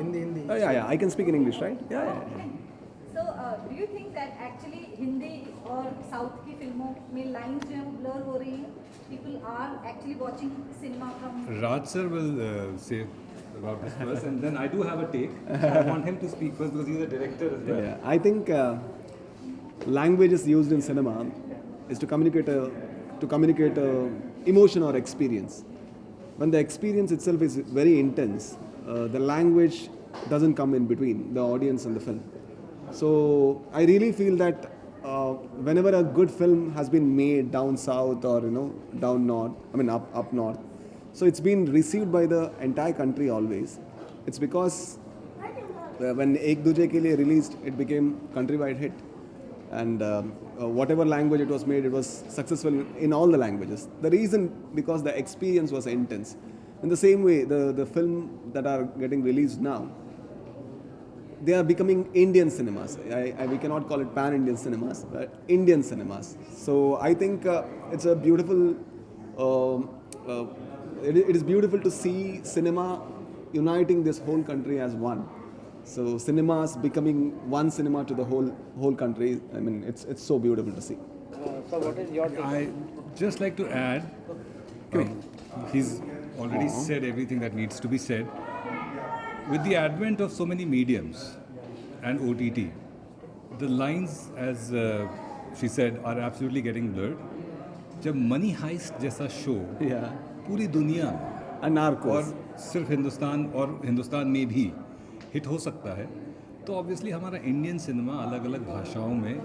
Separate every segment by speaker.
Speaker 1: Hindi.
Speaker 2: Yeah. I can speak in English, right? Yeah.
Speaker 3: So, do you think that actually Hindi और South की फिल्मों में lines जो हैं वो blur हो रही हैं? People are actually watching cinema from.
Speaker 4: Raj sir will say about this first, and then I do have a take. I want him to speak first because he's a director as well.
Speaker 2: Yeah. I think language is used in cinema is to communicate a emotion or experience. When the experience itself is very intense, the language doesn't come in between the audience and the film. So I really feel that whenever a good film has been made down south or down north, up north, so it's been received by the entire country always. It's because when Ek Duje Ke Liye released, it became countrywide hit, and whatever language it was made, it was successful in all the languages. The reason because the experience was intense. In the same way, the film that are getting released now, they are becoming Indian cinemas. We cannot call it pan-Indian cinemas, but Indian cinemas. So I think it's a beautiful. It is beautiful to see cinema uniting this whole country as one. So cinemas becoming one cinema to the whole country. I mean, it's so beautiful to see.
Speaker 1: So what is your take?
Speaker 4: I just like to add, he's already said everything that needs to be said. With the advent of so many mediums and OTT, the lines, as she said, are absolutely getting blurred. जब money heist जैसा show पूरी दुनिया में और सिर्फ हिंदुस्तान में भी hit हो सकता है, तो ऑब्वियसली हमारा इंडियन सिनेमा अलग अलग भाषाओं में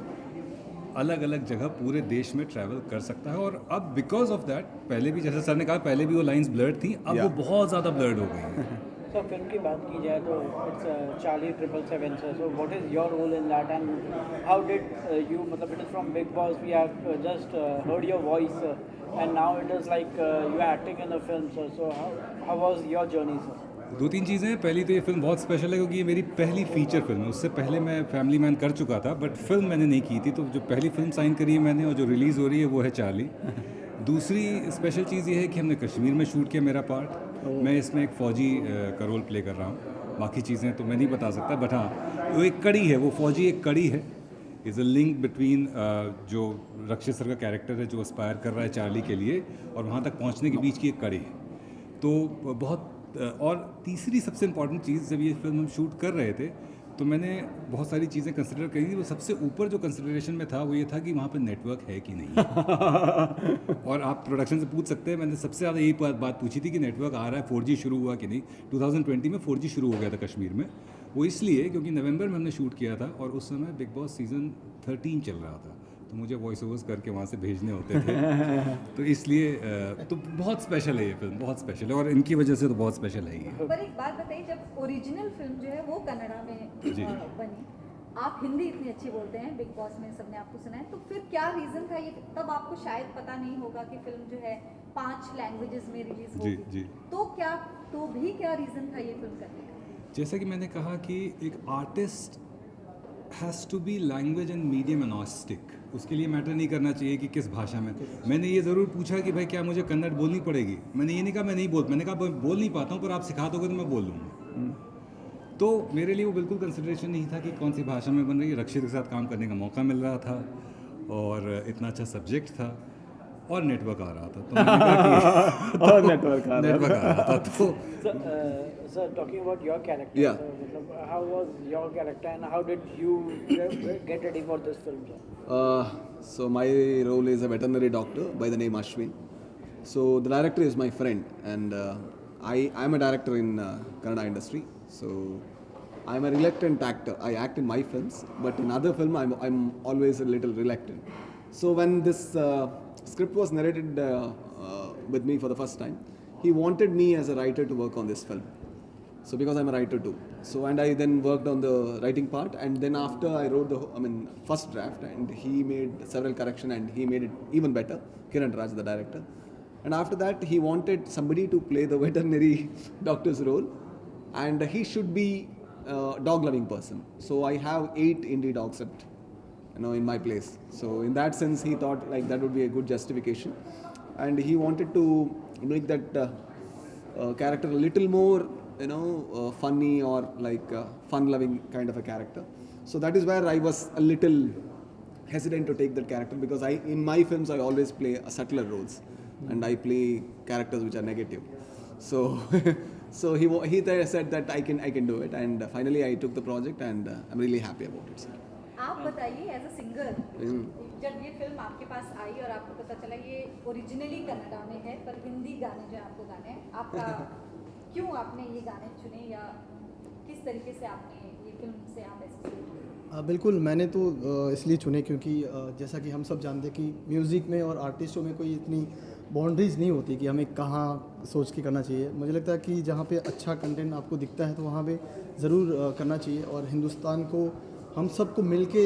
Speaker 4: अलग अलग जगह पूरे देश में ट्रैवल कर सकता है. और अब बिकॉज ऑफ दैट, पहले भी जैसे सर ने कहा, पहले भी वो लाइंस ब्लर्ड थी, अब वो बहुत ज़्यादा ब्लर्ड हो गई हैं.
Speaker 1: So फिल्म की बात की जाए तो it's Charlie 777 sir. So what is your role in that, and how did you? मतलब it is from Big Boss. We have just heard your voice, and now it is like you are acting in the film, sir. So how was your journey, sir?
Speaker 4: दो तीन चीज़ें हैं. पहली तो ये film बहुत special है क्योंकि ये मेरी पहली फीचर फिल्म है. उससे पहले मैं फैमिली मैन कर चुका था, बट फिल्म मैंने नहीं की थी. तो जो पहली फिल्म साइन करी है मैंने और जो रिलीज़ हो रही है वो है चार्ली. दूसरी स्पेशल चीज़ ये है कि हमने कश्मीर में शूट किया मेरा पार्ट. मैं इसमें एक फ़ौजी का रोल प्ले कर रहा हूँ. बाकी चीज़ें तो मैं नहीं बता सकता, बट हाँ, वो एक कड़ी है, वो फ़ौजी एक कड़ी है. इज़ अ लिंक बिटवीन जो रक्षित सर का कैरेक्टर है जो एस्पायर कर रहा है चार्ली के लिए, और वहाँ तक पहुँचने के बीच की एक कड़ी है. तो बहुत और तीसरी सबसे इम्पॉर्टेंट चीज़, जब ये फिल्म हम शूट कर रहे थे तो मैंने बहुत सारी चीज़ें कंसिडर करी थी. वो सबसे ऊपर जो कंसिडरेशन में था वो ये था कि वहाँ पे नेटवर्क है कि नहीं. और आप प्रोडक्शन से पूछ सकते हैं, मैंने सबसे ज़्यादा यही बात पूछी थी कि नेटवर्क आ रहा है, 4G शुरू हुआ कि नहीं. 2020 में 4G शुरू हो गया था कश्मीर में. वो इसलिए क्योंकि नवंबर में हमने शूट किया था और उस समय बिग बॉस सीज़न 13 चल रहा था, तो मुझे वॉइस ओवर्स करके वहाँ से भेजने होते थे. तो इसलिए तो बहुत स्पेशल है ये फिल्म, बहुत स्पेशल है, और इनकी वजह से तो बहुत स्पेशल है ये.
Speaker 3: पर एक बात बताइए, जब ओरिजिनल फिल्म जो है वो कन्नड़ा में बनी, आप हिंदी इतनी अच्छी बोलते हैं, बिग बॉस में सबने आपको सुना है, तो फिर क्या रीज़न था ये? तब आपको शायद पता नहीं होगा कि फिल्म जो है 5 लैंग्वेजेस में रिलीज होगी, तो भी क्या रीज़न था ये फिल्म करने का?
Speaker 4: जैसा कि मैंने कहा कि एक artist has to be language and medium agnostic. उसके लिए मैटर नहीं करना चाहिए कि किस भाषा में. मैंने ये ज़रूर पूछा कि भाई क्या मुझे कन्नड़ बोलनी पड़ेगी. मैंने ये नहीं कहा मैं नहीं मैंने कहा बोल नहीं पाता हूँ, पर आप सिखा दोगे तो मैं बोल लूँगा. तो मेरे लिए वो बिल्कुल कंसिडरेशन नहीं था कि कौन सी भाषा में बन रही है. रक्षित के साथ काम करने का मौका मिल रहा था और इतना अच्छा सब्जेक्ट था और नेटवर्क आ रहा था, तो मैंने कहा कि नेटवर्क आ रहा था. तो
Speaker 1: Sir, talking about your character, sir, how was your character and how did you get ready for this film, sir?
Speaker 2: So my role is a veterinary doctor by the name Ashwin. So the director is my friend, and I'm a director in Kannada industry. So I'm a reluctant actor. I act in my films, but in other film I'm always a little reluctant. So when this script was narrated with me for the first time, he wanted me as a writer to work on this film. So because I'm a writer too. So and I then worked on the writing part, and then after I wrote first draft, and he made several corrections and he made it even better. Kiran Raj, the director. And after that he wanted somebody to play the veterinary doctor's role, and he should be a dog loving person. So I have 8 indie dogs in my place. So in that sense he thought like that would be a good justification, and he wanted to make that character a little more funny or like fun-loving kind of a character. So that is where I was a little hesitant to take that character, because in my films I always play subtler roles, and I play characters which are negative. So so he said that I can do it, and finally I took the project, and I'm really happy about it, sir.
Speaker 3: आप बताइए as a singer, जब ये film आपके पास आई और आपको पता चला ये ओरिजिनली कन्नड़ा में है पर हिंदी गाने जो आपको गाने हैं, आपका क्यों आपने ये गाने चुने, या किस तरीके से आपने ये फिल्म से आप ऐसे?
Speaker 5: बिल्कुल, मैंने तो इसलिए चुने क्योंकि जैसा कि हम सब जानते हैं कि म्यूज़िक में और आर्टिस्टों में कोई इतनी बाउंड्रीज़ नहीं होती कि हमें कहाँ सोच के करना चाहिए। मुझे लगता है कि जहाँ पे अच्छा कंटेंट आपको दिखता है तो वहाँ पे ज़रूर करना चाहिए, और हिंदुस्तान को हम सबको मिलके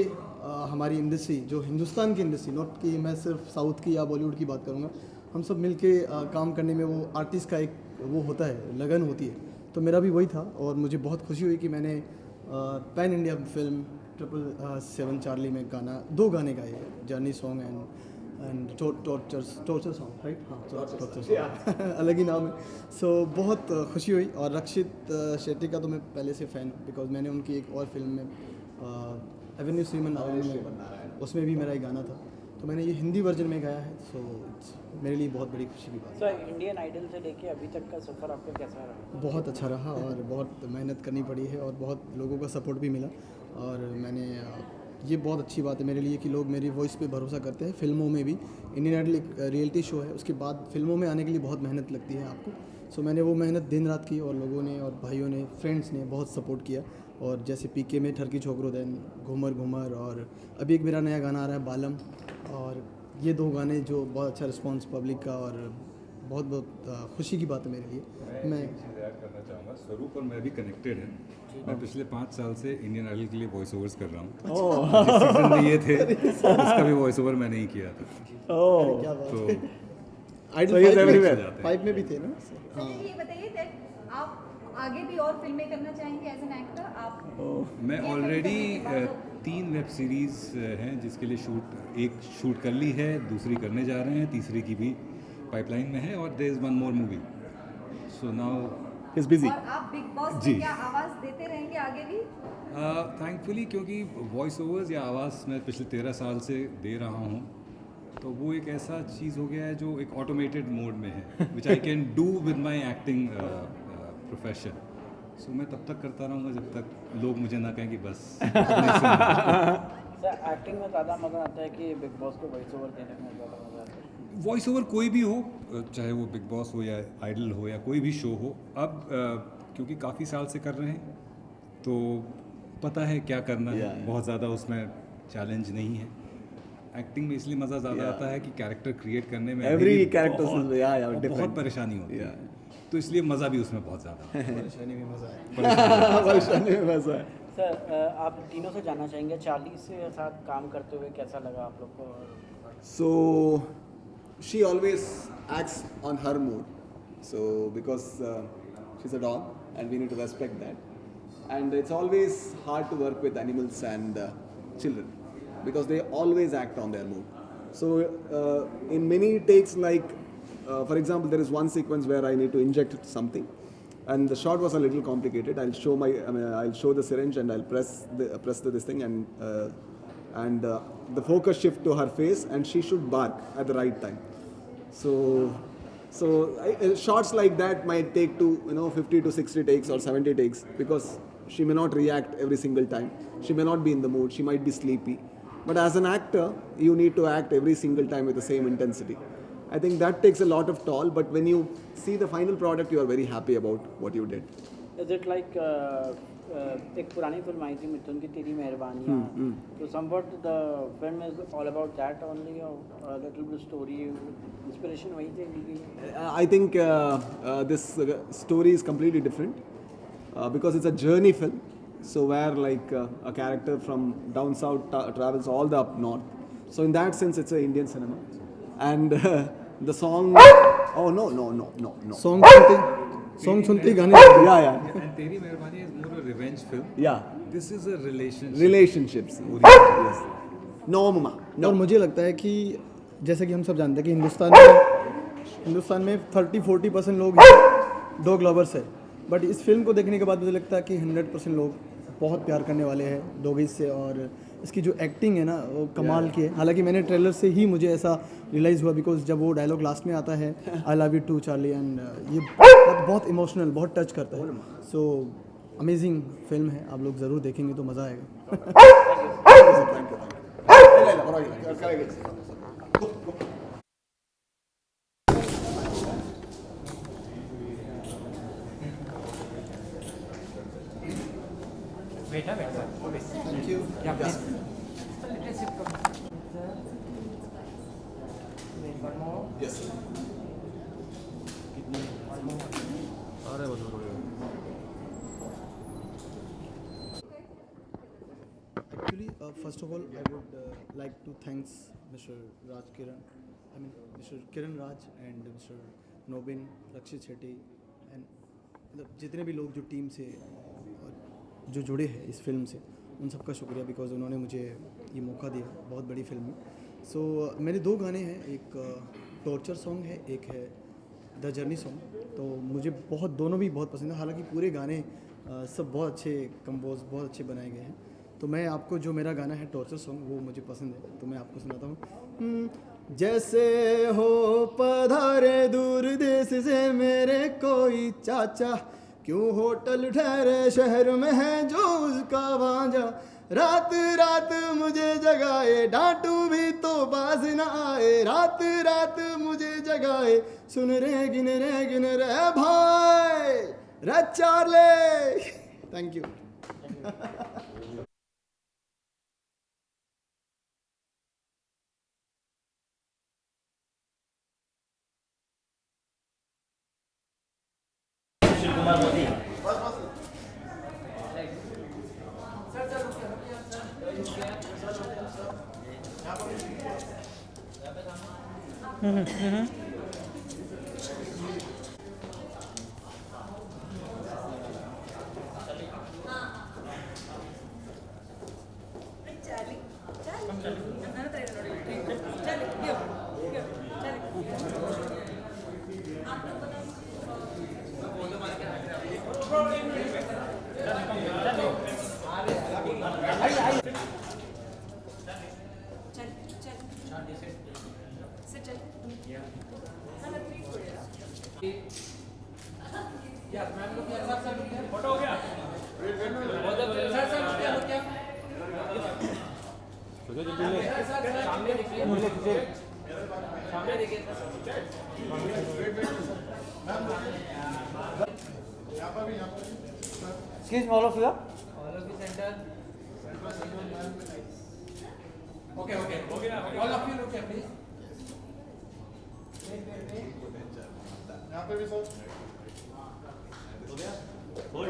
Speaker 5: हमारी इंडस्ट्री, जो हिंदुस्तान की इंडस्ट्री, नॉट कि मैं सिर्फ साउथ की या बॉलीवुड की बात करूँगा, हम सब मिलके काम करने में वो आर्टिस्ट का एक वो होता है, लगन होती है। तो मेरा भी वही था, और मुझे बहुत खुशी हुई कि मैंने पैन इंडिया फिल्म 777 चार्ली में दो गाने गाए, journey song and torture song, right? हाँ, टॉर्चर सॉन्ग अलग ही नाम है। सो बहुत खुशी हुई, और रक्षित शेट्टी का तो मैं पहले से फ़ैन, बिकॉज मैंने उनकी एक और फिल्म में एवेन्यू श्रीमन नारायण, उसमें भी मेरा एक गाना था, तो मैंने ये हिंदी वर्जन में गाया है। सो मेरे लिए बहुत बड़ी खुशी की बात है।
Speaker 1: सर, इंडियन आइडल से लेके अभी तक का सफ़र आपका कैसा रहा?
Speaker 5: बहुत अच्छा रहा, और बहुत मेहनत करनी पड़ी है, और बहुत लोगों का सपोर्ट भी मिला, और मैंने ये बहुत अच्छी बात है मेरे लिए कि लोग मेरी वॉइस पे भरोसा करते हैं। फिल्मों में भी इंडियन आइडल एक रियलिटी शो है, उसके बाद फिल्मों में आने के लिए बहुत मेहनत लगती है आपको। सो मैंने वो मेहनत दिन रात की, और लोगों ने और भाइयों ने, फ्रेंड्स ने बहुत सपोर्ट किया। और जैसे पीके में ठरकी छोकरो देन, घूमर घूमर, और अभी एक मेरा नया गाना आ रहा है बालम, और ये दो गाने जो बहुत अच्छा रिस्पांस पब्लिक का, और बहुत बहुत खुशी की बात है मेरे लिए। मैं
Speaker 4: ऐड करना चाहूँगा, स्वरूप और मैं भी कनेक्टेड हैं। मैं पिछले 5 साल से इंडियन आइडल के लिए वॉइस ओवर्स कर रहा हूँ। जिस सीजन में ये थे उसका भी वॉइस ओवर मैंने ही किया था।
Speaker 5: क्या बात
Speaker 4: तो
Speaker 5: है। आइडल 5 में भी थे ना?
Speaker 3: चलिए ये बताइए दैट आप आगे भी और फिल्में करना चाहेंगे एज एन एक्टर? आप
Speaker 4: मैं ऑलरेडी 3 वेब सीरीज़ हैं जिसके लिए एक शूट कर ली है, दूसरी करने जा रहे हैं, तीसरी की भी पाइपलाइन में है, और there is one more movie. So now
Speaker 2: He's busy.
Speaker 3: और आप बिग बॉस
Speaker 4: जी।
Speaker 3: में क्या आवाज़ देते रहेंगे आगे भी?
Speaker 4: थैंकफुली, क्योंकि वॉइस ओवर्स या आवाज़ मैं पिछले 13 साल से दे रहा हूँ, तो वो एक ऐसा चीज़ हो गया है जो एक ऑटोमेटेड मोड में है, which I can do with my acting profession. So मैं तब तक करता रहूँगा जब तक लोग मुझे ना कहें कि बस।
Speaker 1: सर, एक्टिंग में ज़्यादा मज़ा आता है कि बिग बॉस को वॉइस ओवर देने में ज़्यादा मज़ा आता है?
Speaker 4: वॉइस ओवर कोई भी हो, चाहे वो बिग बॉस हो या आइडल हो या कोई भी शो हो, अब क्योंकि काफ़ी साल से कर रहे हैं तो पता है क्या करना है, बहुत ज़्यादा उसमें चैलेंज नहीं है। एक्टिंग में इसलिए मज़ा ज़्यादा आता है कि कैरेक्टर क्रिएट करने में बहुत परेशानी होती है, तो इसलिए मज़ा भी उसमें बहुत ज़्यादा है।
Speaker 5: परेशानी में मज़ा है।
Speaker 1: सर, आप तीनों से जानना चाहेंगे, चार्ली से साथ काम करते हुए कैसा लगा आप लोग को?
Speaker 2: So she always acts on her mood. So because she's a dog, and we need to respect that. And it's always hard to work with animals and children because they always act on their mood. So in many takes, like for example, there is one sequence where I need to inject something, and the shot was a little complicated. I'll show the syringe, and I'll press this thing, and the focus shift to her face, and she should bark at the right time. So shots like that might take to 50 to 60 takes or 70 takes, because she may not react every single time. She may not be in the mood. She might be sleepy. But as an actor, you need to act every single time with the same intensity. I think that takes a lot of toll. But when you see the final product, you are very happy about what you did.
Speaker 1: Is it like एक पुरानी film आई थी मिथुन की, तेरी मेहरबानियाँ, तो somewhat the film is all about that only, or a little bit story, inspiration वहीं से ली गई है?
Speaker 2: I think this story is completely different because it's a journey film. So where like a character from down south travels all the up north. So in that sense, it's an Indian cinema. And the song, oh no.
Speaker 5: Song सुनते गाने
Speaker 2: Yeah.
Speaker 4: And तेरी मेहरबानी is more a revenge film.
Speaker 2: Yeah.
Speaker 4: This is a relationship.
Speaker 2: Relationships. Yes. No, mama.
Speaker 5: और मुझे लगता है कि जैसा कि हम सब जानते हैं कि हिंदुस्तान में 30-40% लोग डॉग लवर्स है, बट इस फिल्म को देखने के बाद मुझे लगता है कि 100% लोग बहुत प्यार करने वाले हैं डॉगीज से, और इसकी जो एक्टिंग है ना वो कमाल की है। हालांकि मैंने ट्रेलर से ही मुझे ऐसा रियलाइज़ हुआ, बिकॉज जब वो डायलॉग लास्ट में आता है I love you too Charlie, and ये बहुत इमोशनल, बहुत टच करता है। सो अमेजिंग फिल्म है, आप लोग ज़रूर देखेंगे तो मज़ा आएगा।
Speaker 1: Thank you. Yeah, please. One more.
Speaker 2: Yes.
Speaker 5: Actually, first of all, I would like to thanks Mr. Mr. Kiran Raj and Mr. Nobin, Rakshit Shetty and जितने भी लोग जो टीम से जो जुड़े हैं इस फिल्म से, उन सबका शुक्रिया, बिकॉज उन्होंने मुझे ये मौका दिया बहुत बड़ी फिल्म में। सो मेरे 2 गाने हैं, एक टॉर्चर सॉन्ग है, एक है द जर्नी सॉन्ग। तो मुझे दोनों भी बहुत पसंद है। हालांकि पूरे गाने सब बहुत अच्छे कंपोज, बहुत अच्छे बनाए गए हैं। तो मैं आपको जो मेरा गाना है टॉर्चर सॉन्ग, वो मुझे पसंद है, तो मैं आपको सुनाता हूँ। जैसे हो पधारे दूर देश से मेरे कोई चाचा, क्यों होटल ठहरे शहर में है जो उसका भांजा, रात रात मुझे जगाए डांटू भी तो बाज न आए, रात रात मुझे जगाए सुन रे गिन रे भाई रे Charlie. Thank you.
Speaker 1: Excuse me, all of you.
Speaker 6: All of you center. Okay. All of you look here, please.
Speaker 2: यहाँ पे भी सर होल्ड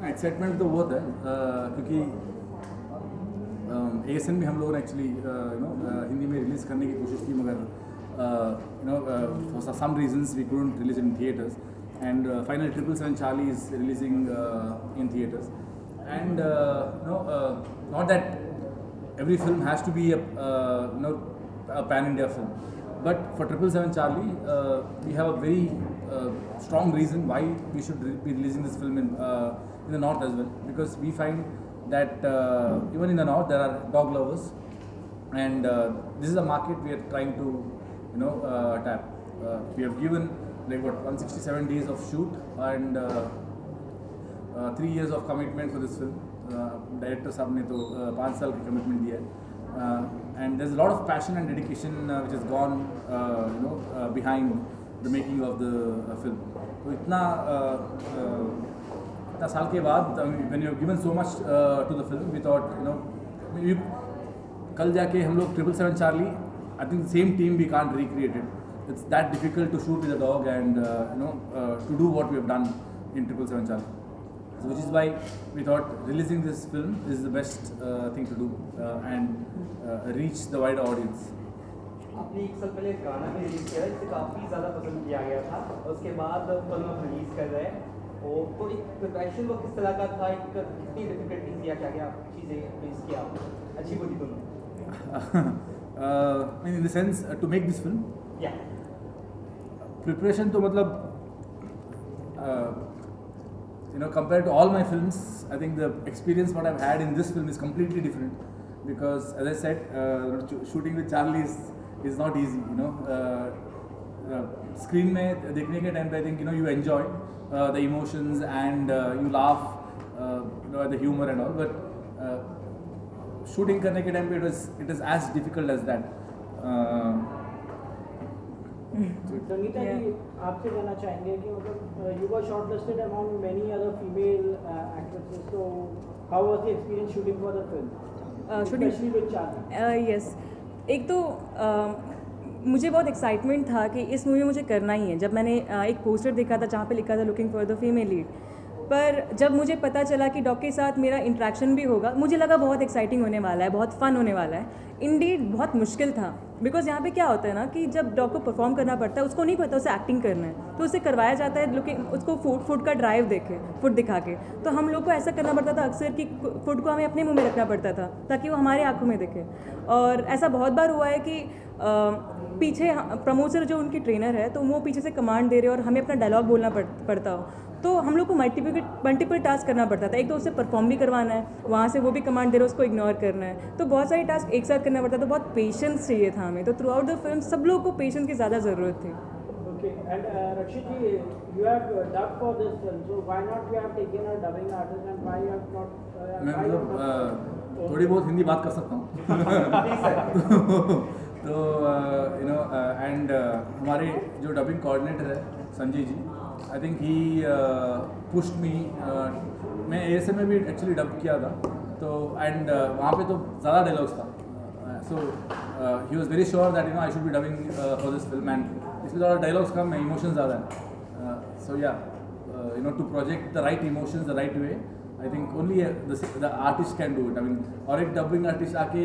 Speaker 4: एक्साइटमेंट तो बहुत है क्योंकि ASN में हम लोगों ने एक्चुअली हिंदी में रिलीज़ करने की कोशिश की, मगर for some reasons we couldn't release in theatres, and finally 777 Charlie is releasing in theaters, and not that every film has to be a pan-India film, but for 777 Charlie we have a very strong reason why we should be releasing this film in the north as well, because we find that even in the north there are dog lovers, and this is a market we are trying to tap. We have given 167 days of shoot and 3 years of commitment for this film. Director साहब ने तो 5 साल की commitment दिया है, and there's a lot of passion and dedication which has gone behind the making of the film. तो इतना साल के बाद when you have given so much to the film, we thought कल जाके हम लोग 777 Charlie, I think the same team we can't recreate it. It's that difficult to shoot with a dog and to do what we have done in 777 Charlie. So which is why we thought releasing this film is the best thing to do and reach the wider audience.
Speaker 7: आपने 1 साल पहले गाना भी release किया है जिसे काफ़ी ज़्यादा पसंद किया गया था, और उसके बाद फिल्म आप रिलीज़ कर रहे हैं, तो एक प्रिपरेशन वो किस तरह का था, कितनी डिफिकल्टीज या क्या क्या चीज़ें फेस किया आपने, अच्छी बुरी दोनों?
Speaker 6: in the sense to make this film.
Speaker 7: Yeah.
Speaker 6: Preparation तो मतलब compared to all my films, I think the experience what I've had in this film is completely different, because as I said, shooting with Charlie is not easy. Screen में देखने के time पे I think you enjoy the emotions and you laugh at the humor and all, but shooting करने के time पे it is as difficult as that.
Speaker 1: Sangeeta जी आपसे जानना चाहेंगे कि मतलब you were shortlisted among many other female actresses, so how was the experience shooting for the film, especially with Charlie?
Speaker 8: Yes एक तो मुझे बहुत एक्साइटमेंट था कि इस मूवी में मुझे करना ही है। जब मैंने एक पोस्टर देखा था जहाँ पे लिखा था looking for the female lead, पर जब मुझे पता चला कि डॉग के साथ मेरा इंटरेक्शन भी होगा, मुझे लगा बहुत एक्साइटिंग होने वाला है, बहुत फ़न होने वाला है। इंडीड बहुत मुश्किल था, बिकॉज यहाँ पे क्या होता है ना कि जब डॉग को परफॉर्म करना पड़ता है, उसको नहीं पता उसे एक्टिंग करना है, तो उसे करवाया जाता है लुकिंग, उसको फूड का ड्राइव देखे, फूड दिखा के। तो हम लोग को ऐसा करना पड़ता था अक्सर कि फूड को हमें अपने मुंह में रखना पड़ता था ताकि वो हमारे आंखों में दिखे। और ऐसा बहुत बार हुआ है कि पीछे प्रमोटर जो उनकी ट्रेनर है, तो वो पीछे से कमांड दे रहे हो और हमें अपना डायलॉग बोलना पड़ता हो, तो हम लोग को मल्टीपल टास्क करना पड़ता था। एक तो उसे परफॉर्म भी करवाना है, वहाँ से वो भी कमांड दे रहे हो, उसको इग्नोर करना है, तो बहुत सारे टास्क एक साथ करना पड़ता था। तो बहुत पेशेंस चाहिए था हमें, तो थ्रू आउट द फिल्म सब लोग को पेशेंस की ज़्यादा ज़रूरत थी।
Speaker 1: Okay, and Rakshit ji, you have dubbed for this film, so why not you have taken a dubbing artist and why you have not?
Speaker 6: मैं मतलब थोड़ी बहुत हिंदी बात कर सकता हूँ। तो एंड हमारे जो डबिंग कोऑर्डिनेटर है Sanjay ji, I think he pushed me. मैं ASM में भी एक्चुअली डब किया था, तो एंड वहाँ पे तो ज़्यादा डायलॉग्स था, so he was very sure that I should be dubbing for this film, and इसमें ज़्यादा डायलॉग्स कम है, इमोशन ज़्यादा है। So yeah to project the right emotions the right way, I think only the artist can do it. I mean, और एक dubbing artist आके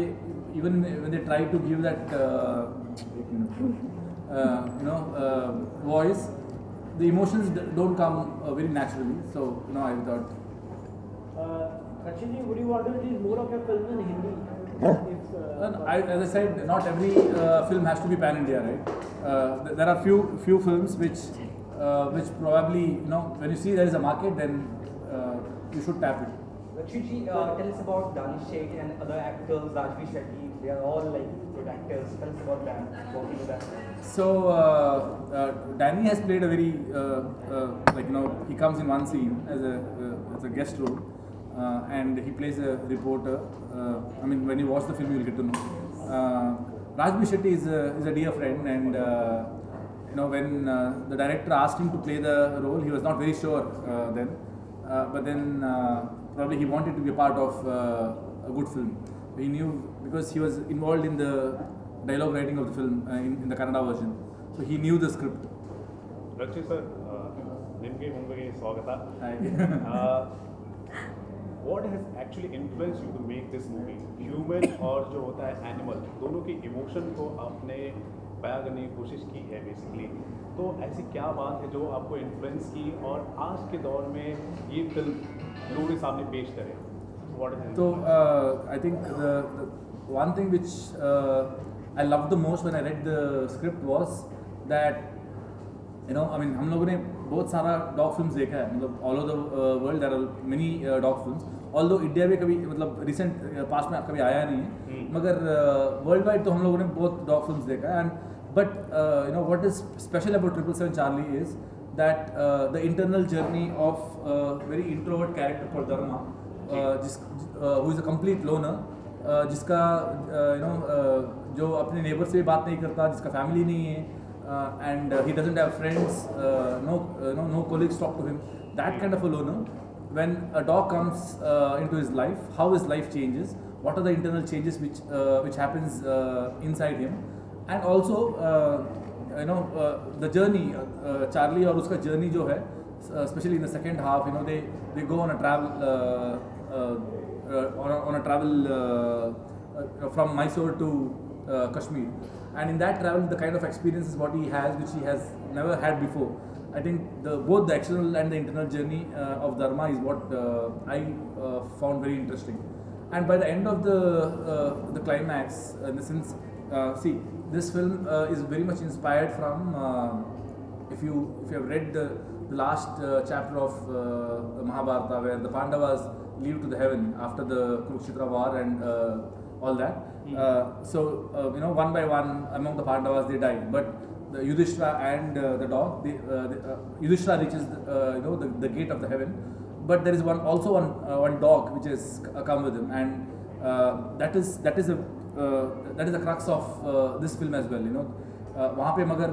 Speaker 6: even when they try to give that voice, the emotions don't come very naturally, so I thought
Speaker 1: Rakshit ji, would you want to release more of your films in Hindi?
Speaker 6: as I said, not every film has to be pan India, right? There are few films which probably when you see there is a market, then you should tap it.
Speaker 7: Rakshit ji, tell us about Danish Sheikh and other actors, Rakshit Shetty. They are all like good actors. Tell us about them, working with them.
Speaker 6: So Danny has played a very he comes in one scene as a guest role, and he plays a reporter. I mean, when you watch the film, you will get to know. Rakshit Shetty is a dear friend, and when the director asked him to play the role, he was not very sure then, but then. Probably he wanted to be a part of a good film. He knew because he was involved in the dialogue writing of the film in the Kannada version. So he knew the script.
Speaker 9: Rakshit sir, nimge munge swagata. What has actually influenced you to make this movie? Human और जो होता है animal, दोनों की emotion को आपने बयां करने की कोशिश की है basically. तो ऐसी क्या बात है जो आपको इन्फ्लुएंस की और आज के दौर में ये फिल्म लोगों के सामने पेश करे?
Speaker 6: तो I think the one thing which I loved the most when I read the script was that I mean, हम लोगों ने बहुत सारा डॉग फिल्म्स देखा है, मतलब all over the world there are many dog films, although India में कभी मतलब रिसेंट पास्ट में कभी आया नहीं है, मगर वर्ल्ड वाइड तो हम लोगों ने बहुत डॉग फिल्म्स देखा है। And but what is special about 777 Charlie is that the internal journey of a very introvert character called Dharma, who is a complete loner, जिसका जो अपने नेबर से भी बात नहीं करता, जिसका फैमिली नहीं है, and he doesn't have friends, no colleagues talk to him, that kind of a loner. When a dog comes into his life, how his life changes, what are the internal changes which happens inside him. And also the journey, Charlie और उसका journey जो है, especially in the second half, they go on a travel from Mysore to Kashmir, and in that travel the kind of experiences what he has which he has never had before. I think both the external and the internal journey of Dharma is what I found very interesting. and by the end of the climax, in the sense, see, this film is very much inspired from, if you have read the last chapter of Mahabharata, where the Pandavas leave to the heaven after the Kurukshetra war and all that. So one by one among the Pandavas they die, but the Yudhishthira and the dog, Yudhishthira reaches the gate of the heaven, but there is one dog which has come with him, and that is the crux of this film as well. वहाँ पे मगर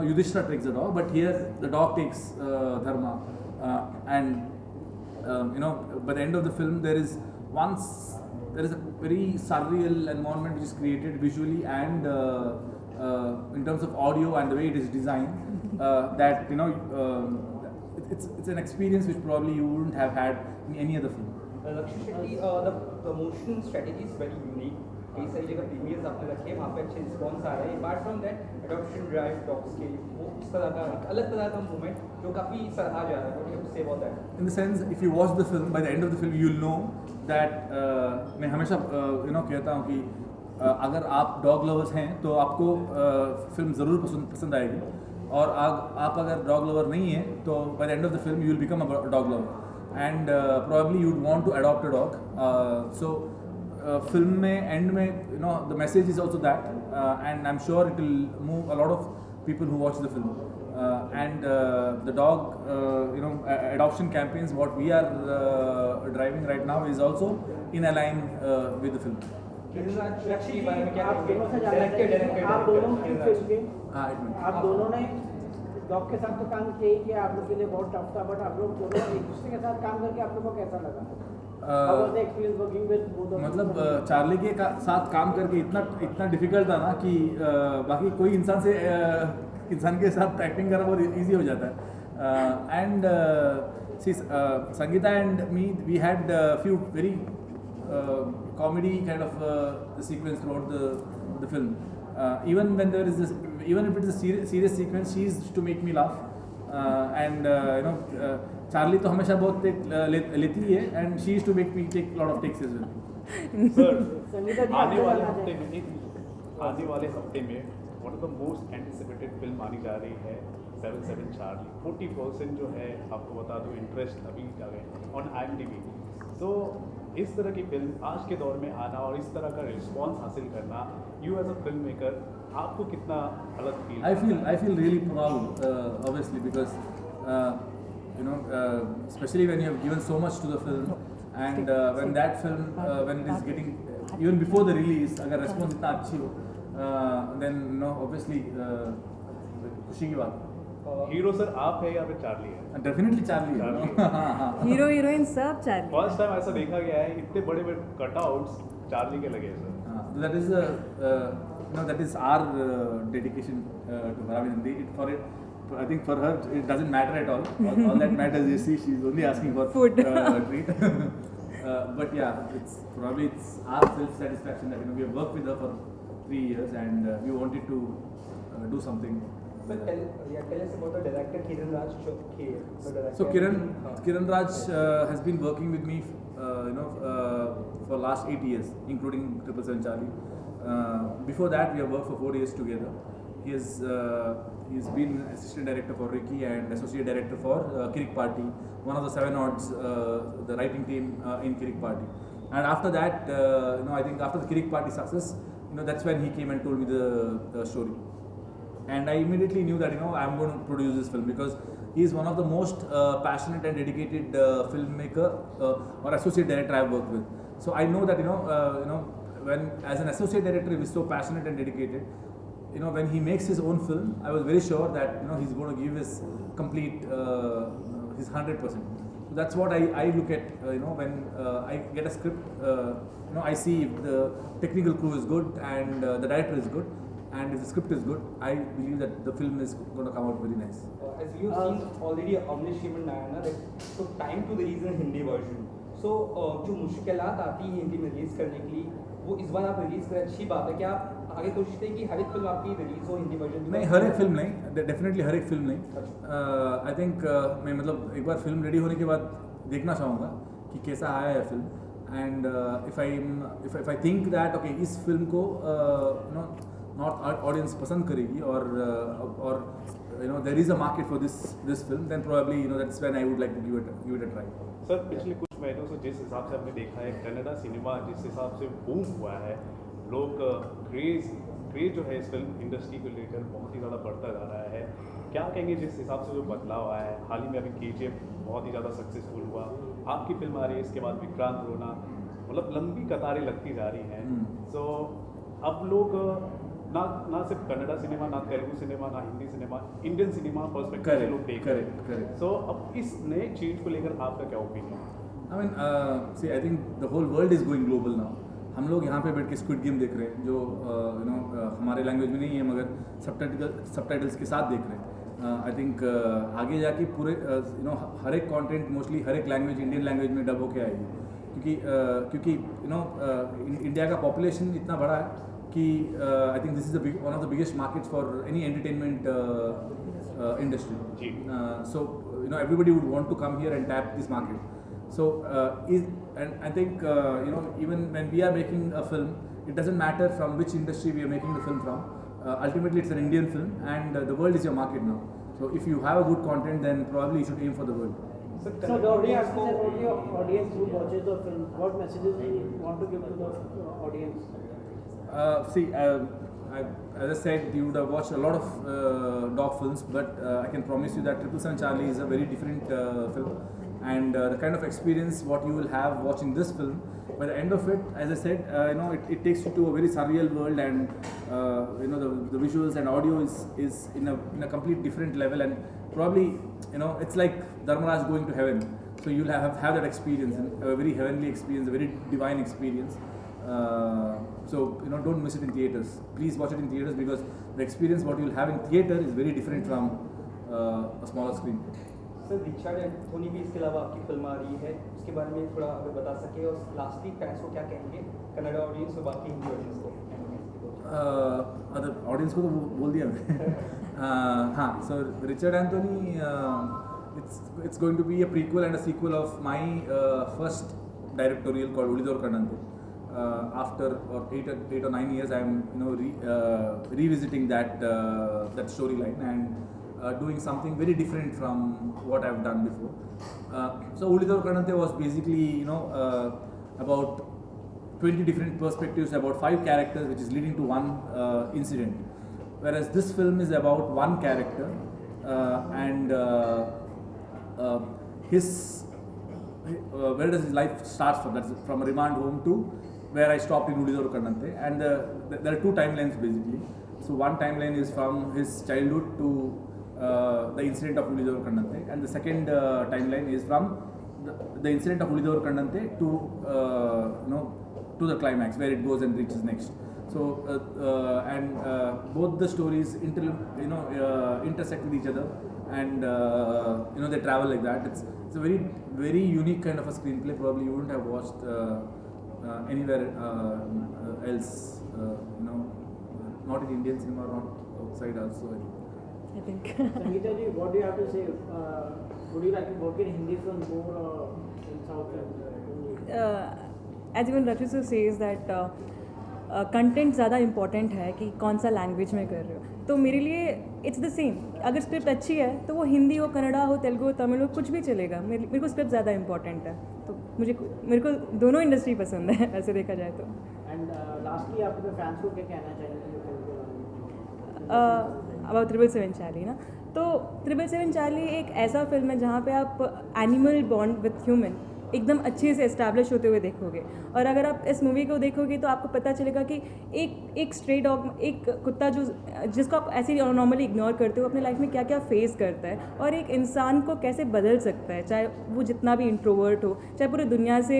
Speaker 6: Yudhishthira takes the dog, but here the dog takes Dharma, and by the end of the film there is a very surreal environment which is created visually and in terms of audio and the way it is designed, that it's an experience which probably you wouldn't have had in any other film.
Speaker 7: Rakshit Shetty, the promotion strategy is very unique. कई सारी जगह premiers आपने रखे हैं, वहाँ पे अच्छे response आ रहे हैं. Apart from that adoption drive talks के वो उस तरह का एक अलग तरह का मूवमेंट जो काफ़ी सराहा जा रहा है. What do you have to say about that?
Speaker 6: In the sense, if you watch the film, by the end of the film, you'll know that मैं हमेशा कहता हूँ कि अगर आप डॉग लवर्स हैं तो आपको फिल्म ज़रूर पसंद आएगी, और आप अगर डॉग लवर नहीं हैं तो by the end of the film you will become a dog lover, and probably you would want to adopt a dog. So film में end में the message is also that, and I'm sure it will move a lot of people who watch the film, and the dog adoption campaigns what we are driving right now is also in align with the film.
Speaker 1: आप दोनों ने dog के साथ तो काम किया ही किया, आप लोग के लिए बहुत टफ था, बट आप लोग दोनों एक दूसरे के साथ काम करके आप लोग को कैसा लगा?
Speaker 6: मतलब चार्ली के साथ काम करके इतना डिफिकल्ट था ना कि बाकी कोई इंसान के साथ एक्टिंग करना बहुत इजी हो जाता है. And Sangeetha and me we had few very comedy kind of sequence throughout the film. even when there is this, even if it is a serious sequence, she is to make me laugh, and Charlie तो हमेशा बहुत लेती है, and she is to make me take a lot of takes as well.
Speaker 9: Sir, आने वाले हफ्ते में one of the most anticipated film आनी जा रही है 7/7 चार्ली. 40% जो है आपको बता दूं इंटरेस्ट अभी आ गए ऑन IMDb. तो इस तरह की फिल्म आज के दौर में आना और इस तरह का रिस्पॉन्स हासिल करना, you as a filmmaker आपको कितना अलग feel?
Speaker 6: I feel really proud, obviously, because especially when you have given so much to the film, and when that film when it is getting, even before the release, अगर response इतना अच्छी हो, then obviously खुशी की बात.
Speaker 9: Hero sir आप है या फिर चार्ली है?
Speaker 6: डेफिनेटली चार्ली है.
Speaker 8: हीरो हीरोइन सब चार्ली.
Speaker 9: फर्स्ट टाइम ऐसा देखा गया है, इतने बड़े बड़े कटआउट्स चार्ली के लगे sir.
Speaker 6: That is our dedication to her. I mean, I think for her it doesn't matter at all. All that matters is she's only asking for
Speaker 8: food,
Speaker 6: treat. But yeah, it's our self-satisfaction that we have worked with her for 3 years, and we wanted to do something.
Speaker 7: So tell us about the director Kiran Raj.
Speaker 6: So Kiran Raj has been working with me, for last 8 years, including 7/7 Charlie. Before that, we have worked for 4 years together. He's been assistant director for Ricky and associate director for Kirik Party, one of the 7 odds, the writing team in Kirik Party. And after that, I think after the Kirik Party success, that's when he came and told me the story. And I immediately knew that I'm going to produce this film, because he is one of the most passionate and dedicated filmmaker or associate director I've worked with. So I know that when as an associate director he is so passionate and dedicated, when he makes his own film, I was very sure that he's going to give his complete his 100%. So that's what I look at. When I get a script, I see if the technical crew is good and the director is good. And if the script is good, I believe that the film is going to come out very nice.
Speaker 7: As you've seen already, Amnish Shriman Nayana that took time to release in Hindi version. So जो मुश्किलात आती हैं हिंदी में release करने के लिए, वो इस बार आप रिलीज करें, अच्छी बात है. क्या आप आगे कोशिश करें कि हर एक फिल्म आपकी रिलीज हो हिंदी वर्जन?
Speaker 6: नहीं, हर एक फिल्म नहीं, डेफिनेटली हर एक फिल्म नहीं. आई थिंक मैं एक बार फिल्म रेडी होने के बाद देखना चाहूँगा कि कैसा आया है film, And if I think that okay इस फिल्म को नॉर्थ ऑडियंस पसंद करेगी और there is a market for this film, then probably that's when I would like to give it a try.
Speaker 9: Sir पिछले कुछ महीनों से जिस हिसाब से हमने देखा है कन्नड़ा सिनेमा जिस हिसाब से बूम हुआ है, लोग क्रेज जो है इस फिल्म इंडस्ट्री को लेकर बहुत ही ज़्यादा बढ़ता जा रहा है, क्या कहेंगे जिस हिसाब से जो बदलाव आया है? हाल ही में अभी KGF बहुत ही ज़्यादा सक्सेसफुल हुआ, आपकी फिल्म आ रही है, इसके बाद विक्रांत रोना, मतलब लंबी कतारें लगती जा रही हैं. सो अब लोग ना सिर्फ कन्नड़ा सिनेमा, ना तेलुगु सिनेमा, ना Hindi cinema, Indian cinema perspective से लोग देख रहे हैं. सो अब इस नए चीज को लेकर आपका क्या opinion?
Speaker 6: I mean, see, I think the whole world is going global now. हम लोग यहाँ पे बैठ के स्क्विड गेम देख रहे हैं जो हमारे लैंग्वेज में नहीं है मगर सबटाइटल्स के साथ देख रहे हैं. आई थिंक आगे जाके पूरे हर एक कंटेंट मोस्टली हर एक लैंग्वेज इंडियन लैंग्वेज में डब होके आएगी क्योंकि इंडिया का पॉपुलेशन इतना बड़ा है कि I think this is one of the biggest markets for any entertainment industry. So everybody would want to come here and tap this market. So and I think even when we are making a film, it doesn't matter from which industry we are making the film from. Ultimately, it's an Indian film, and the world is your market now. So if you have a good content, then probably you should aim for the world.
Speaker 1: So the audience who watches the film, what messages do you want to give to the audience?
Speaker 6: See, as I said, you would have watched a lot of dog films, but I can promise you that 777 Charlie is a very different film. And the kind of experience what you will have watching this film, by the end of it, as I said, it takes you to a very surreal world, and the visuals and audio is in a complete different level, and probably it's like Dharmaraj going to heaven. So you'll have that experience, a very heavenly experience, a very divine experience. So don't miss it in theaters. Please watch it in theaters because the experience what you'll have in theater is very different from a smaller screen.
Speaker 7: Sir Richard Anthony भी इसके अलावा आपकी film आ रही है, उसके बारे में थोड़ा अगर बता सके, और लास्टली फैंस को क्या कहेंगे, कन्नड़ा ऑडियंस और बाकी हिंदी ऑडियंस को?
Speaker 6: अदर ऑडियंस को तो बोल दिया मैं. हाँ, so Richard Anthony, it's going to be a prequel and a sequel of my first directorial called Ulidor Kannante. After 8 or 9 years, I am revisiting that storyline and doing something very different from what I've done before. So Ulidor Kannante was basically about 20 different perspectives about 5 characters, which is leading to one incident. Whereas this film is about one character and where does his life starts from? That's from a remand home to where I stopped in Ulidor Kannante, and there are 2 timelines basically. So one timeline is from his childhood to the incident of Ulidor Kannante, and the second timeline is from the incident of Ulidor Kannante to the climax where it goes and reaches next. So and both the stories intersect with each other, and they travel like that. It's a very very unique kind of a screenplay. Probably you wouldn't have watched anywhere else. Not in Indian cinema, not outside also.
Speaker 8: I think.
Speaker 1: Sangeetha ji, what do you have to say? Would you like to work in Hindi film more or in South film?
Speaker 8: As even Rakshit says that content ज़्यादा important है कि कौन सा language में कर रहे हो. तो मेरे लिए इट्स द सेम. अगर स्क्रिप्ट अच्छी है तो वो हिंदी हो, कन्नड़ा हो, तेलुगु हो, तमिल हो, कुछ भी चलेगा. मेरे को स्क्रिप्ट ज़्यादा इम्पॉर्टेंट है. तो मेरे को दोनों इंडस्ट्री पसंद है ऐसे देखा जाए तो.
Speaker 1: एंड लास्टली आप अपने फैंस को क्या कहना चाहेंगे
Speaker 8: अबाउट 777 चार्ली ना. तो 777 चार्ली एक ऐसा फिल्म है जहाँ पे आप एनिमल बॉन्ड विथ ह्यूमन एकदम अच्छे से एस्टैब्लिश होते हुए देखोगे. और अगर आप इस मूवी को देखोगे तो आपको पता चलेगा कि एक स्ट्रे डॉग, एक कुत्ता जिसको आप ऐसे नॉर्मली इग्नोर करते हो, अपने लाइफ में क्या क्या फेस करता है और एक इंसान को कैसे बदल सकता है, चाहे वो जितना भी इंट्रोवर्ट हो, चाहे पूरी दुनिया से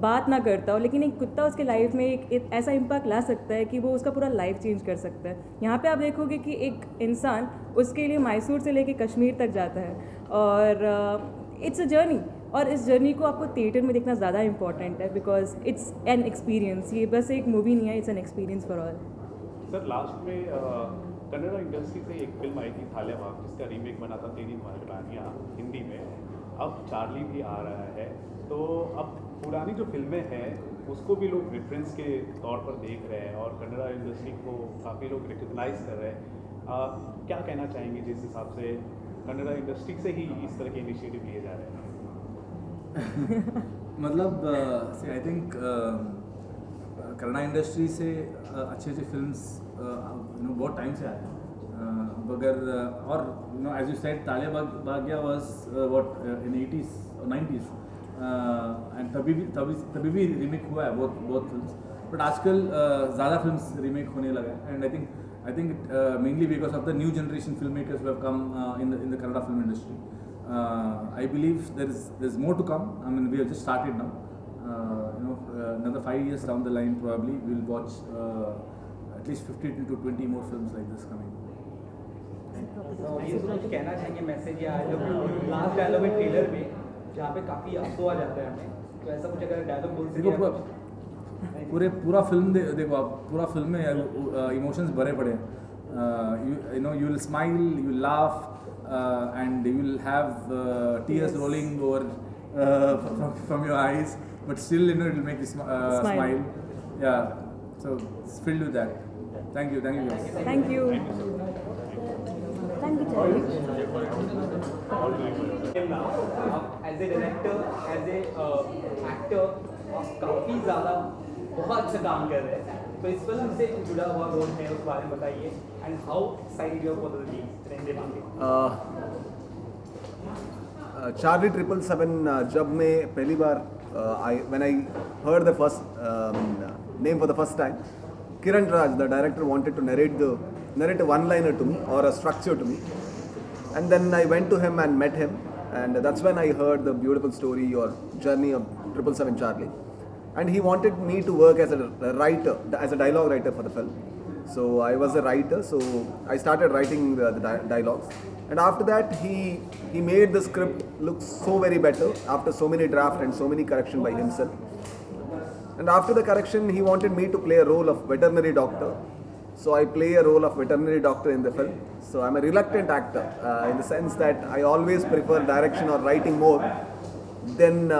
Speaker 8: बात ना करता हो, लेकिन एक कुत्ता उसके लाइफ में एक ऐसा इम्पैक्ट ला सकता है कि वो उसका पूरा लाइफ चेंज कर सकता है. यहाँ पे आप देखोगे कि एक इंसान उसके लिए मैसूर से लेके कश्मीर तक जाता है और इट्स अ जर्नी. और इस जर्नी को आपको थिएटर में देखना ज़्यादा इंपॉर्टेंट है बिकॉज इट्स एन एक्सपीरियंस. ये बस एक मूवी नहीं है, it's an experience for all.
Speaker 9: Sir last में कन्नड़ा इंडस्ट्री से एक फिल्म आई थी थालिया भाग, जिसका रीमेक बना था तेरी मेहरबानियाँ हिंदी में. अब चार्ली भी आ रहा है, तो अब पुरानी जो फिल्में हैं उसको भी लोग रेफरेंस के तौर पर देख रहे हैं और कन्नड़ा इंडस्ट्री को काफ़ी लोग रिकग्नाइज कर रहे हैं। क्या कहना चाहेंगे जिस हिसाब से कन्नड़ा इंडस्ट्री से ही इस तरह के इनिशिएटिव लिए जा रहे हैं?
Speaker 6: मतलब आई थिंक कन्नड़ा इंडस्ट्री से अच्छे अच्छे फिल्म्स बहुत टाइम से आए हैं बगैर और एज यू सेड तालिया भाग्या वाज व्हाट इन 80s और 90s एंड तभी भी रीमेक हुआ है बहुत फिल्म्स, बट आजकल ज़्यादा फिल्म्स रीमेक होने लगा है and I think mainly because of the new generation film makers who have come in the Kannada film industry. I believe there's more to come. I mean, we have just started now. Another 5 years down the line, probably we'll watch at least 15 to 20 more films like this coming.
Speaker 7: ये कुछ कहना चाहेंगे message या last dialogue है trailer में जहाँ पे काफ़ी आंसू आ जाता है हमें, तो ऐसा कुछ अगर डायलॉग बोल सके?
Speaker 6: पूरा फिल्म देखो आप, पूरा फिल्म में इमोशंस भरे पड़े हैं. You will smile, you will laugh, and you will have tears rolling over from your eyes, but still it will make you smile. Yeah, so it's filled with that. Thank you guys.
Speaker 8: Thank you. Thank you, Charlie.
Speaker 7: As a director, as a actor काफ़ी ज़्यादा बहुत अच्छा काम कर रहे हैं, तो इस फिल्म से जुड़ा हुआ रोल है उस बारे में बताइए and how excited you are for the release रेंडे मांगे.
Speaker 2: चार्ली 777 जब मैं पहली बार when I heard the first name for the first time, Kiran Raj, the director, wanted to narrate a one-liner to me or a structure to me, and then I went to him and met him, and that's when I heard the beautiful story or journey of 777 Charlie, and he wanted me to work as a writer, as a dialogue writer for the film. So I was a writer, so I started writing the dialogues, and after that he made the script look so very better after so many drafts and so many correction by himself. And after the correction, he wanted me to play a role of veterinary doctor. So I play a role of veterinary doctor in the film. So I'm a reluctant actor in the sense that I always prefer direction or writing more than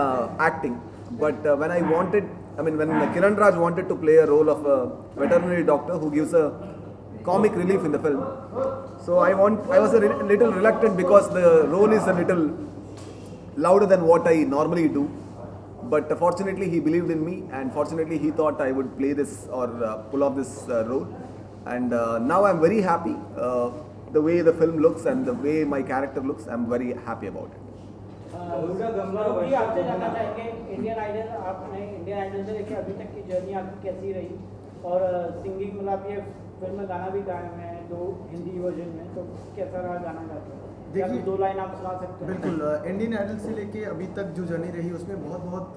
Speaker 2: acting. But when when Kiran Raj wanted to play a role of a veterinary doctor who gives a comic relief in the film, so I was a little reluctant because the role is a little louder than what I normally do. But fortunately he believed in me, and fortunately he thought I would play this or pull off this role, and now I'm very happy the way the film looks and the way my character looks. I'm very happy about it.
Speaker 1: आपसे जानना चाहेंगे Indian idol से लेकर अभी तक की journey आपकी कैसी रही, और सिंगिंग मतलब आप ये फिल्म में गाना भी गाए हुए हैं 2 हिंदी वर्जन में, तो कैसा रहा गाना गाते हैं? देखिए 2 लाइन आप सुना सकते हैं?
Speaker 5: बिल्कुल, इंडियन आइडल से लेके अभी तक जो जर्नी रही उसमें बहुत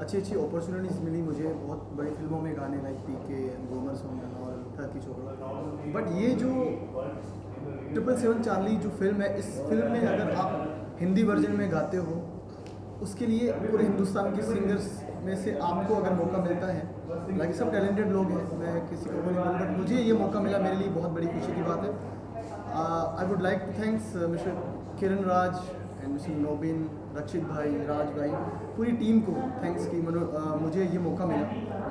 Speaker 5: अच्छी अपॉर्चुनिटीज़ मिली मुझे, बहुत बड़ी फिल्मों में गाने लाइक पीके, गोमर सॉन्ग और धरती छोड़ो. बट ये जो 777 चार्ली जो फिल्म है, इस फिल्म में अगर आप हिंदी वर्जन में गाते हो, उसके लिए पूरे हिंदुस्तान के सिंगर्स में से आपको अगर मौका मिलता है, लाइक सब टैलेंटेड लोग हैं, मैं किसी को नहीं बोलूँ, बट मुझे ये मौका मिला, मेरे लिए बहुत बड़ी खुशी की बात है. I would like to thanks Mr. Kiran Raj and Mr. Nobin, Rakshit भाई, राज भाई, पूरी टीम को थैंक्स कि मुझे ये मौका मिला,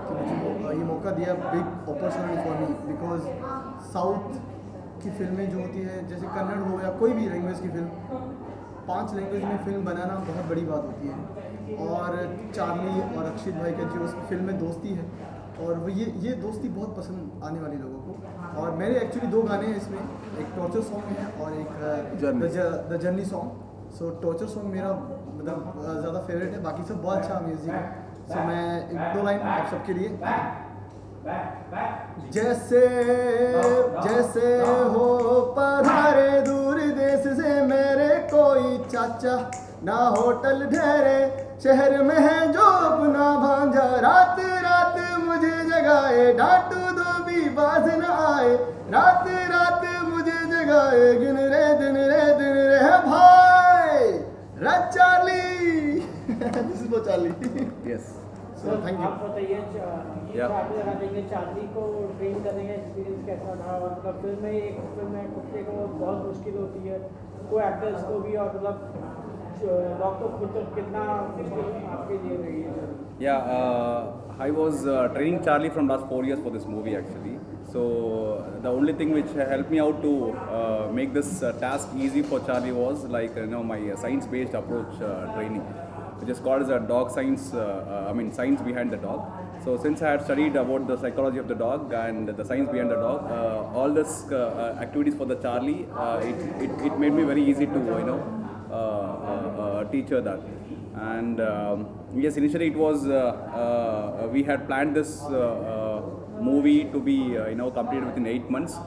Speaker 5: कि मुझे ये मौका दिया. Big opportunity for me, because south की फिल्में जो होती है, जैसे कन्नड़ हो या कोई भी लैंग्वेज की फिल्म, 5 लैंग्वेज में फिल्म बनाना बहुत बड़ी बात होती है. और चार्ली और रक्षित भाई का जो उस फिल्म में दोस्ती है, और वो ये दोस्ती बहुत पसंद आने वाली लोगों को. और मेरे एक्चुअली 2 गाने हैं इसमें, एक टॉर्चर सॉन्ग है और एक the journey song. So torture song मेरा मतलब ज़्यादा फेवरेट है, बाकी सब बहुत अच्छा म्यूज़िक है. सो मैं 1-2 लाइन आप सबके लिए. जैसे हो पधारे दूर देश से मेरे कोई चाचा, ना होटल ठहरे शहर में है जो अपना भांजा, रात रात मुझे जगाए डांटू दो भी बाज न आए, रात रात मुझे जगाए गिन रे दिन रे भाई Charlie. This is for Charlie. Yes, so thank you.
Speaker 1: आप बताइए आप बताना चाहिए चार्ली को ट्रेन करने का एक्सपीरियंस कैसा था, और मतलब फिल्म में कुत्ते को बहुत मुश्किल होती है, को एक्टर्स को भी, और मतलब डॉक्टर मतलब कितना मुश्किल आपके लिए रही है?
Speaker 10: Yeah, I was training Charlie from last 4 years for this movie actually. So the only thing which helped me out to make this task easy for Charlie was like my science-based approach training, which is called as a dog science. Science behind the dog. So since I had studied about the psychology of the dog and the science behind the dog, all this activities for the Charlie, it made me very easy to teach her that. And yes, initially it was we had planned this movie to be completed within 8 months,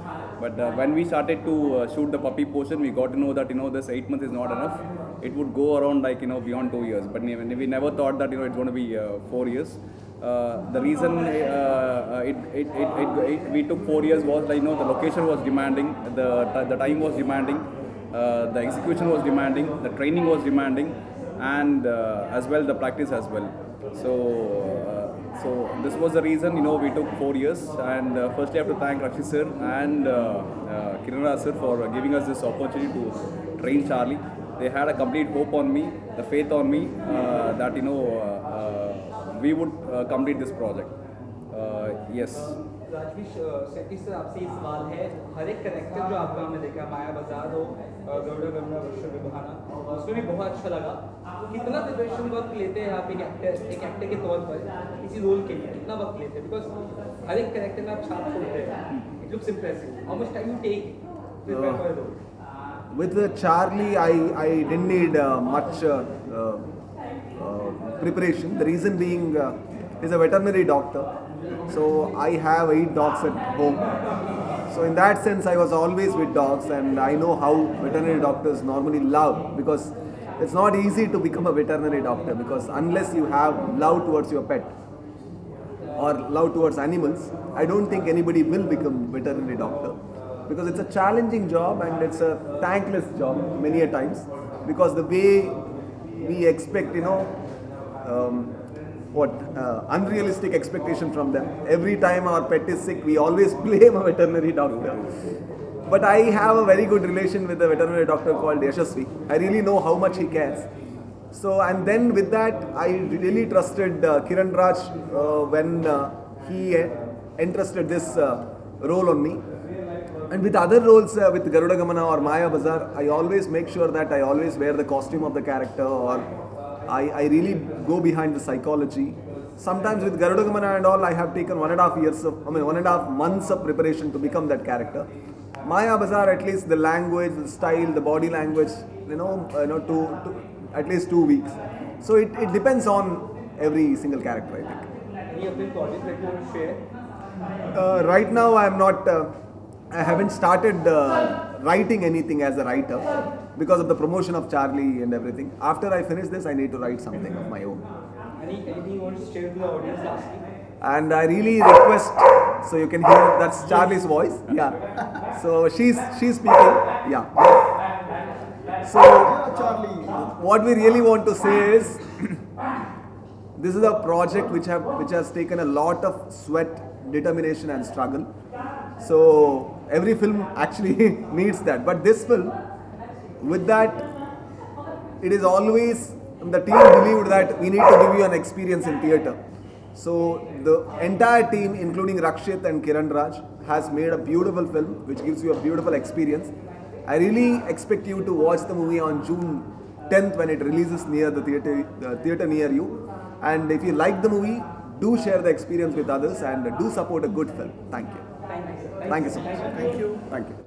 Speaker 10: but when we started to shoot the puppy portion, we got to know that this 8 months is not enough. It would go around like beyond 2 years, but we never thought that it's going to be 4 years. The reason we took 4 years was like the location was demanding, the time was demanding, the execution was demanding, the training was demanding, and as well the practice as well. So this was the reason we took 4 years. And firstly I have to thank Rakshit sir and Kiran sir for giving us this opportunity to train Charlie. They had a complete hope on me, the faith on me that we would complete this project. Yes.
Speaker 7: Rajveer Shetty sir, आपसे ये सवाल है, हर एक character जो आपका हमने देखा, माया बाजार हो, गरुड़ा गमना, विश्व विभाना, उसमें भी बहुत अच्छा लगा. कितना प्रिपरेशन वक्त लेते हैं आप एक एक्टर के तौर पर किसी रोल के लिए, कितना वक्त लेते हैं? बिकॉज हर एक करेक्टर में आप छाप छोड़ते हैं. It looks impressive. How much time you take prepare for role?
Speaker 2: With Charlie, I didn't need much preparation. The reason being, he's a veterinary doctor. So I have 8 dogs at home. So in that sense, I was always with dogs, and I know how veterinary doctors normally love, because it's not easy to become a veterinary doctor, because unless you have love towards your pet or love towards animals, I don't think anybody will become veterinary doctor, because it's a challenging job and it's a thankless job many a times, because the way we expect, unrealistic expectation from them. Every time our pet is sick, we always blame a veterinary doctor. But I have a very good relation with a veterinary doctor called Yashasvi. I really know how much he cares. So, and then with that, I really trusted Kiran Raj when he entrusted this role on me. And with other roles, with Garuda Gamana or Maya Bazaar, I always make sure that I always wear the costume of the character, or I really go behind the psychology. Sometimes with Garuda Gamana and all, I have taken 1.5 months of preparation to become that character. Maya Bazaar, at least the language, the style, the body language, to at least 2 weeks. So it depends on every single character, I think.
Speaker 7: Any other projects that you want to share?
Speaker 2: Right now, I haven't started writing anything as a writer because of the promotion of Charlie and everything. After I finish this, I need to write something of my own.
Speaker 7: Anything you want to share with the audience lastly?
Speaker 2: And I really request, so you can hear that's Charlie's voice. Yeah. So she's speaking. Yeah. So Charlie, what we really want to say is, this is a project which has taken a lot of sweat, determination, and struggle. So every film actually needs that. But this film, with that, it is always, the team believed that we need to give you an experience in theatre. So the entire team, including Rakshit and Kiran Raj, has made a beautiful film which gives you a beautiful experience. I really expect you to watch the movie on June 10th when it releases near the theatre near you. And if you like the movie, do share the experience with others and do support a good film. Thank you.
Speaker 7: Thank you, sir.
Speaker 2: Thank you so much.
Speaker 5: Thank you.
Speaker 2: Thank you.